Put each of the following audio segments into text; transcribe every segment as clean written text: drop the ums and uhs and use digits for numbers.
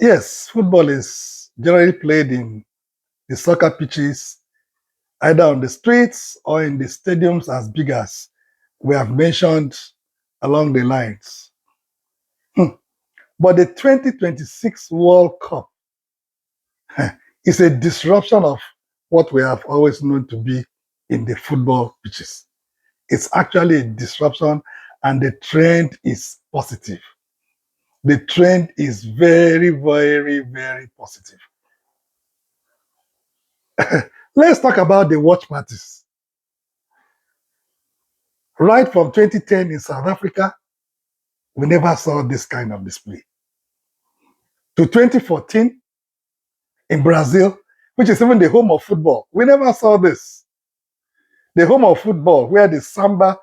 Yes, football is generally played in the soccer pitches, either on the streets or in the stadiums as big as we have mentioned along the lines. Hmm. But the 2026 World Cup is a disruption of what we have always known to be in the football pitches. It's actually a disruption, and the trend is positive. The trend is very, very, very positive. Let's talk about the watch parties. Right from 2010 in South Africa, we never saw this kind of display. To 2014 in Brazil, which is even the home of football, we never saw this. The home of football, where the samba,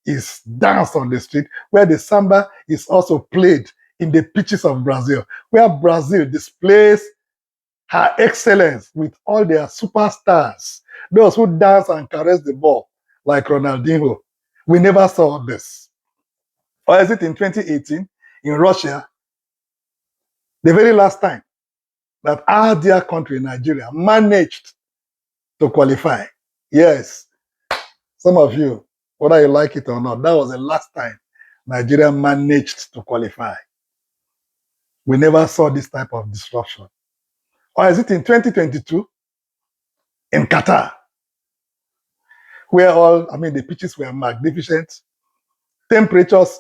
is danced on the street, where the samba is also played in the pitches of Brazil, where Brazil displays her excellence with all their superstars, those who dance and caress the ball like Ronaldinho. We never saw this. Or is it in 2018 in Russia, the very last time that our dear country, Nigeria, managed to qualify? Yes, some of you, whether you like it or not, that was the last time Nigeria managed to qualify. We never saw this type of disruption. Or is it in 2022 in Qatar, where the pitches were magnificent, temperatures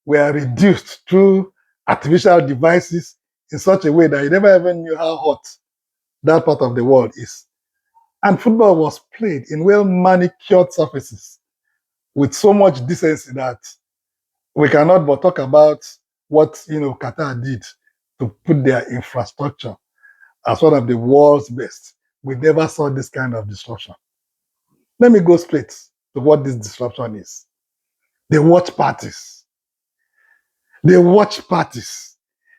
were reduced through artificial devices in such a way that you never even knew how hot that part of the world is. And football was played in well manicured surfaces with so much decency that we cannot but talk about what Qatar did to put their infrastructure as one of the world's best. We never saw this kind of disruption. Let me go straight to what this disruption is. The watch parties. The watch parties.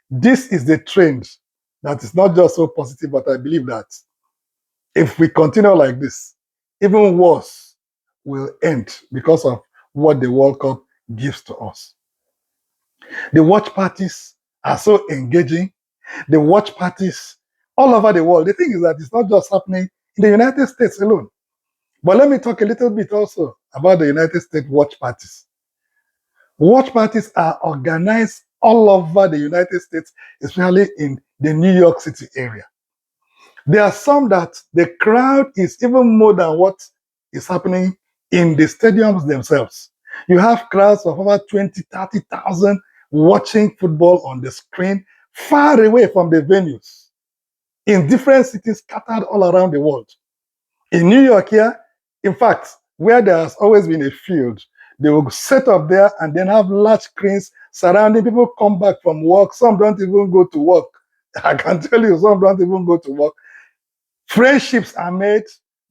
This is the trend that is not just so positive, but I believe that if we continue like this, even worse will end because of what the World Cup gives to us. The watch parties are so engaging. The watch parties all over the world. The thing is that it's not just happening in the United States alone. But let me talk a little bit also about the United States watch parties. Watch parties are organized all over the United States, especially in the New York City area. There are some that the crowd is even more than what is happening in the stadiums themselves. You have crowds of over 20, 30,000 watching football on the screen far away from the venues in different cities scattered all around the world. In New York here, in fact, where there has always been a field, they will set up there and then have large screens surrounding people come back from work. Some don't even go to work. I can tell you, some don't even go to work. Friendships are made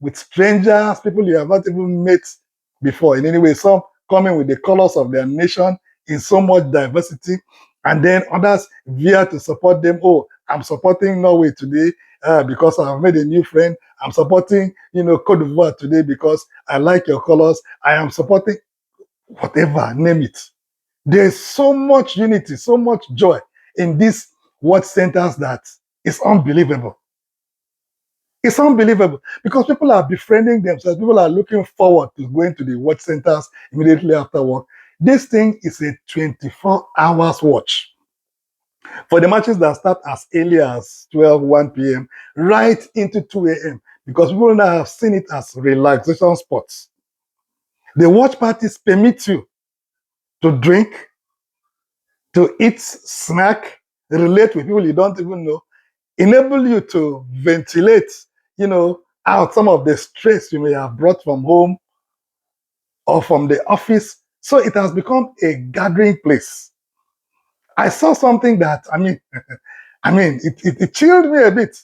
with strangers, people you have not even met before in any way. Some coming with the colors of their nation in so much diversity, and then others veer to support them. Oh, I'm supporting Norway today because I've made a new friend. I'm supporting, Cote d'Ivoire today because I like your colors. I am supporting whatever, name it. There's so much unity, so much joy in these watch centers that it's unbelievable. It's unbelievable because people are befriending themselves. People are looking forward to going to the watch centers immediately after work. This thing is a 24 hours watch. For the matches that start as early as 12, 1 p.m., right into 2 a.m., because people now have seen it as relaxation spots. The watch parties permit you to drink, to eat, snack, relate with people you don't even know, enable you to ventilate, out some of the stress you may have brought from home or from the office. So it has become a gathering place. I saw something that, it chilled me a bit.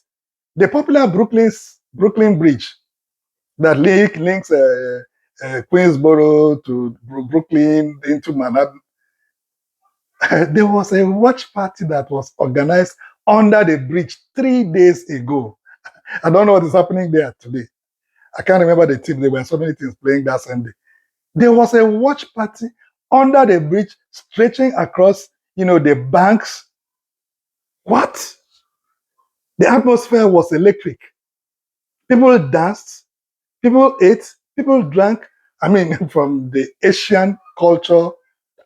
The popular Brooklyn Bridge that links Queensboro to Brooklyn into Manhattan. There was a watch party that was organized under the bridge 3 days ago. I don't know what is happening there today. I can't remember the team. There were so many things playing that Sunday. There was a watch party under the bridge stretching across, the banks What? The atmosphere was electric. People danced, people ate, people drank. I mean, from the Asian culture,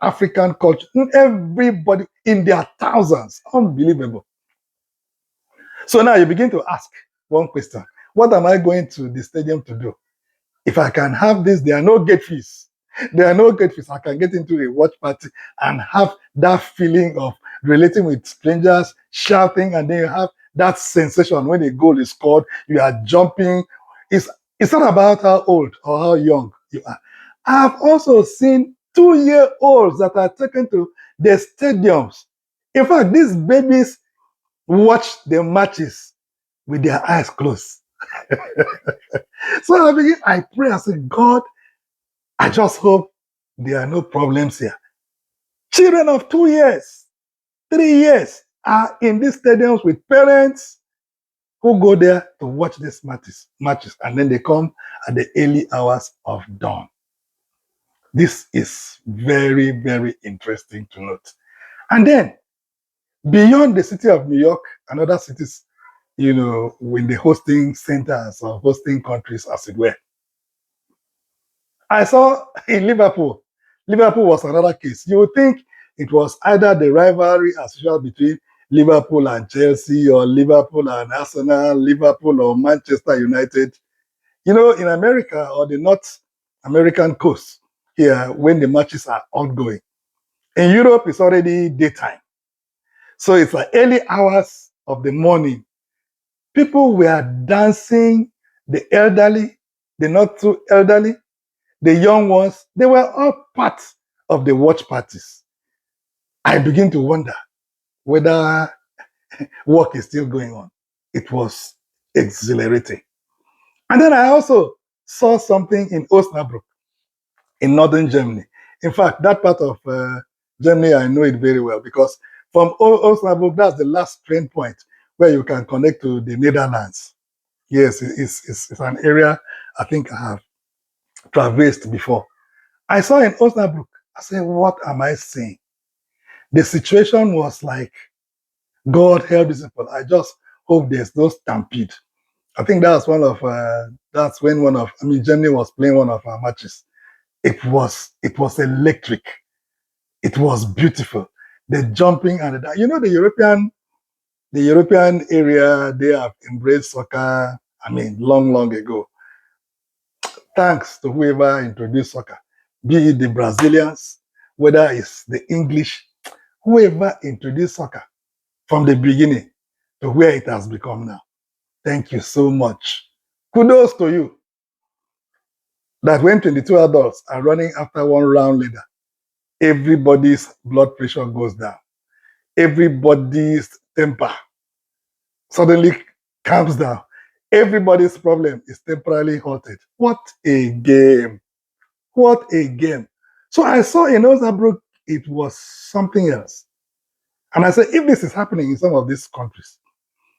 African culture, everybody in their thousands. Unbelievable. So now you begin to ask one question. What am I going to the stadium to do? If I can have this, there are no gate fees. There are no gate fees. I can get into a watch party and have that feeling of relating with strangers, shouting, and then you have that sensation when a goal is scored, you are jumping. It's not about how old or how young you are. I've also seen 2-year-olds that are taken to the stadiums. In fact, these babies watch the matches with their eyes closed. So I pray, I say, God, I just hope there are no problems here. Children of 2 years, 3 years are in these stadiums with parents who go there to watch these matches, and then they come at the early hours of dawn. This is very, very interesting to note. And then, beyond the city of New York and other cities, when the hosting centers or hosting countries, as it were, I saw in Liverpool. Liverpool was another case. You would think it was either the rivalry as usual between Liverpool and Chelsea, or Liverpool and Arsenal, Liverpool or Manchester United. In America or the North American coast here, when the matches are ongoing. In Europe, it's already daytime. So it's like early hours of the morning. People were dancing, the elderly, the not too elderly, the young ones, they were all part of the watch parties. I begin to wonder whether work is still going on. It was exhilarating. And then I also saw something in Osnabrück, in northern Germany. In fact, that part of Germany, I know it very well because from Osnabrück, that's the last train point where you can connect to the Netherlands. Yes, it's an area I think I have traversed before. I saw in Osnabrück, I said, what am I seeing? The situation was like, God help these people. I just hope there's no stampede. I think that's that's when Germany was playing one of our matches. It was electric. It was beautiful. The jumping and the European area, they have embraced soccer. Long, long ago. Thanks to whoever introduced soccer, be it the Brazilians, whether it's the English, whoever introduced soccer from the beginning to where it has become now. Thank you so much. Kudos to you. That when 22 adults are running after one round leader, everybody's blood pressure goes down. Everybody's temper suddenly calms down. Everybody's problem is temporarily halted. What a game. What a game. So I saw in Osnabrück, it was something else. And I said, if this is happening in some of these countries,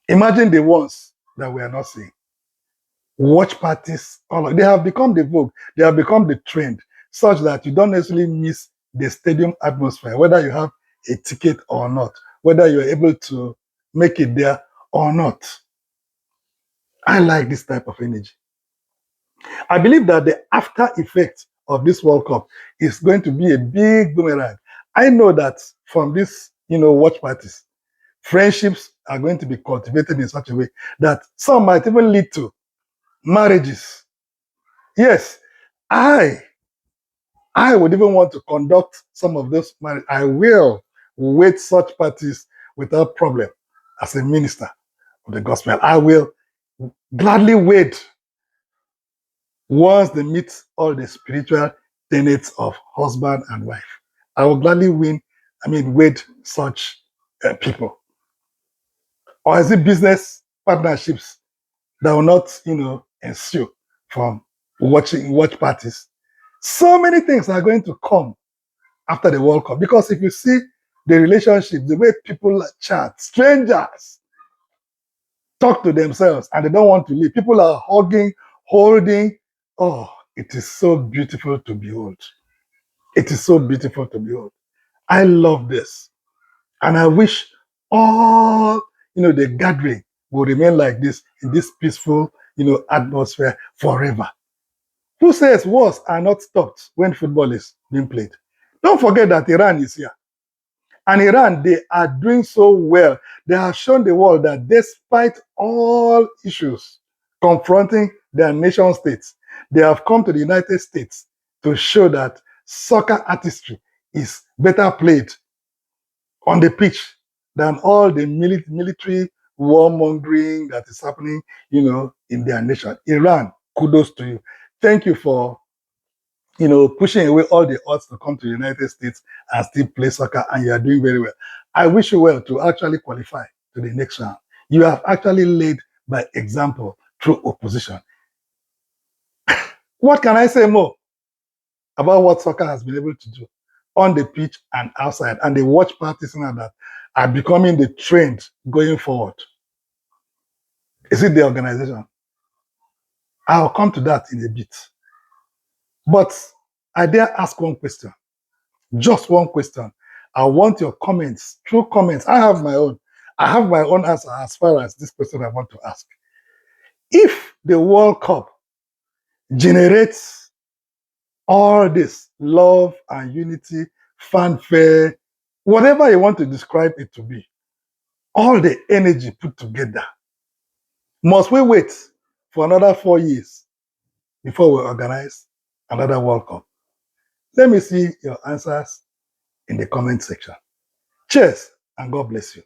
imagine the ones that we are not seeing. Watch parties, they have become the vogue, they have become the trend, such that you don't necessarily miss the stadium atmosphere, whether you have a ticket or not, whether you're able to make it there or not. I like this type of energy. I believe that the after effect of this World Cup is going to be a big boomerang. I know that from this, watch parties, friendships are going to be cultivated in such a way that some might even lead to marriages. Yes, I would even want to conduct some of those marriages. I will wait such parties without problem as a minister of the gospel. I will gladly wait once they meet all the spiritual tenets of husband and wife. I will gladly wed such people. Or is it business partnerships that will not, ensue from watch parties? So many things are going to come after the World Cup. Because if you see the relationship, the way people chat, strangers talk to themselves and they don't want to leave. People are hugging, holding. Oh, it is so beautiful to behold. It is so beautiful to behold. I love this. And I wish all, the gathering will remain like this in this peaceful, atmosphere forever. Who says wars are not stopped when football is being played? Don't forget that Iran is here. And Iran, they are doing so well. They have shown the world that despite all issues confronting their nation states, they have come to the United States to show that soccer artistry is better played on the pitch than all the military warmongering that is happening, in their nation. Iran, kudos to you. Thank you for pushing away all the odds to come to the United States and still play soccer, and you are doing very well. I wish you well to actually qualify to the next round. You have actually led by example through opposition. What can I say more about what soccer has been able to do on the pitch and outside, and the watch parties now that are becoming the trend going forward? Is it the organization? I'll come to that in a bit. But I dare ask one question. Just one question. I want your comments, true comments. I have my own. I have my own answer as far as this question I want to ask. If the World Cup generates all this love and unity, fanfare, whatever you want to describe it to be, all the energy put together, must we wait for another 4 years before we organize another World Cup? Let me see your answers in the comment section. Cheers and God bless you.